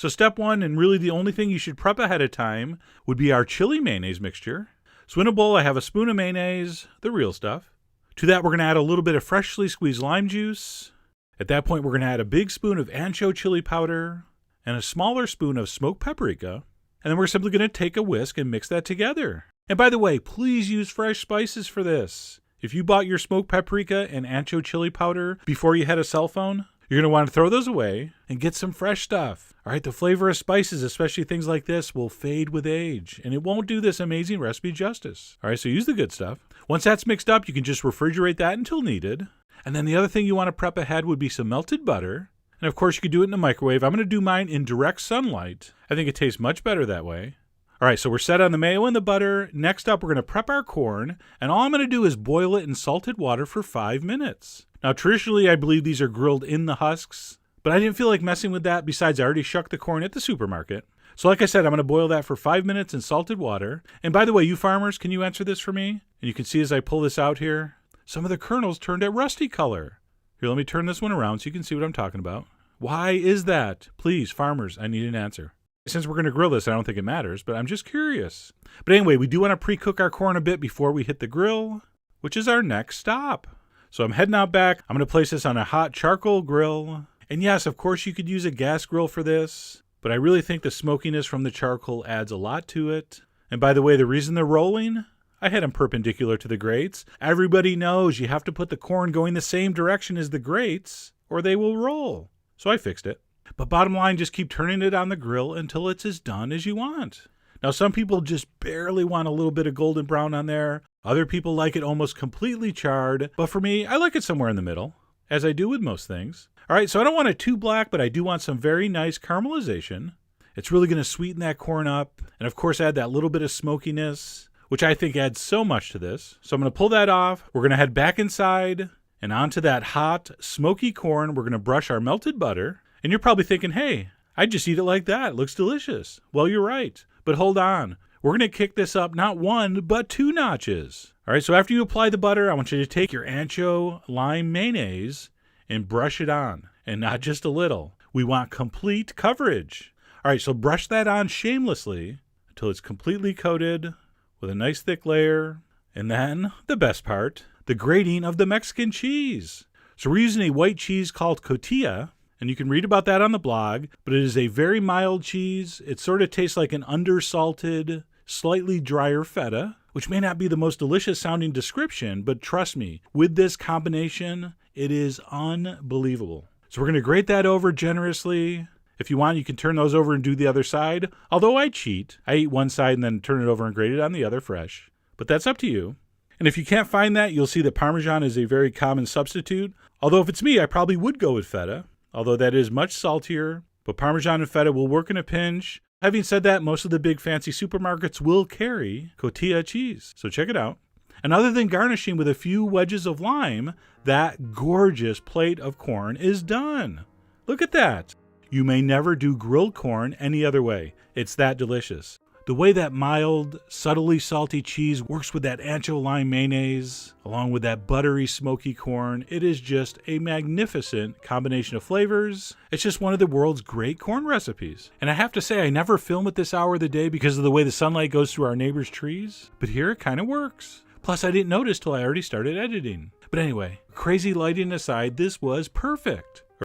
So step one, and really the only thing you should prep ahead of time, would be our chili mayonnaise mixture. So in a bowl, I have a spoon of mayonnaise, the real stuff. To that, we're going to add a little bit of freshly squeezed lime juice. At that point, we're going to add a big spoon of ancho chili powder and a smaller spoon of smoked paprika. And then we're simply going to take a whisk and mix that together. And by the way, please use fresh spices for this. If you bought your smoked paprika and ancho chili powder before you had a cell phone, you're going to want to throw those away and get some fresh stuff. All right, the flavor of spices, especially things like this, will fade with age, and it won't do this amazing recipe justice. All right, so use the good stuff. Once that's mixed up, you can just refrigerate that until needed. And then the other thing you want to prep ahead would be some melted butter. And of course, you could do it in the microwave. I'm going to do mine in direct sunlight. I think it tastes much better that way. All right, so we're set on the mayo and the butter. Next up, we're going to prep our corn, and all I'm going to do is boil it in salted water for 5 minutes. Now, traditionally, I believe these are grilled in the husks, but I didn't feel like messing with that. Besides, I already shucked the corn at the supermarket. So like I said, I'm going to boil that for 5 minutes in salted water. And by the way, you farmers, can you answer this for me? And you can see as I pull this out here, some of the kernels turned a rusty color. Here, let me turn this one around so you can see what I'm talking about. Why is that? Please, farmers, I need an answer. Since we're going to grill this, I don't think it matters, but I'm just curious. But anyway, we do want to pre-cook our corn a bit before we hit the grill, which is our next stop. So I'm heading out back. I'm going to place this on a hot charcoal grill. And yes, of course, you could use a gas grill for this, but I really think the smokiness from the charcoal adds a lot to it. And by the way, the reason they're rolling, I had them perpendicular to the grates. Everybody knows you have to put the corn going the same direction as the grates, or they will roll. So I fixed it. But bottom line, just keep turning it on the grill until it's as done as you want. Now, some people just barely want a little bit of golden brown on there. Other people like it almost completely charred. But for me, I like it somewhere in the middle, as I do with most things. All right, so I don't want it too black, but I do want some very nice caramelization. It's really going to sweeten that corn up. And of course, add that little bit of smokiness, which I think adds so much to this. So I'm going to pull that off. We're going to head back inside and onto that hot, smoky corn. We're going to brush our melted butter. And you're probably thinking, hey, I'd just eat it like that. It looks delicious. Well, you're right. But hold on. We're going to kick this up not 1, but 2 notches. All right, so after you apply the butter, I want you to take your ancho lime mayonnaise and brush it on. And not just a little. We want complete coverage. All right, so brush that on shamelessly until it's completely coated with a nice thick layer. And then, the best part, the grating of the Mexican cheese. So we're using a white cheese called cotija. And you can read about that on the blog, but it is a very mild cheese. It sort of tastes like an undersalted, slightly drier feta, which may not be the most delicious sounding description, but trust me, with this combination, it is unbelievable. So we're going to grate that over generously. If you want, you can turn those over and do the other side. Although I cheat. I eat one side and then turn it over and grate it on the other fresh. But that's up to you. And if you can't find that, you'll see that Parmesan is a very common substitute. Although if it's me, I probably would go with feta. Although that is much saltier, but Parmesan and feta will work in a pinch. Having said that, most of the big fancy supermarkets will carry cotija cheese, so check it out. And other than garnishing with a few wedges of lime, that gorgeous plate of corn is done. Look at that. You may never do grilled corn any other way. It's that delicious. The way that mild, subtly salty cheese works with that ancho lime mayonnaise, along with that buttery, smoky corn, it is just a magnificent combination of flavors. It's just one of the world's great corn recipes. And I have to say, I never film at this hour of the day because of the way the sunlight goes through our neighbor's trees, but here it kind of works. Plus, I didn't notice till I already started editing. But anyway, crazy lighting aside, this was perfect.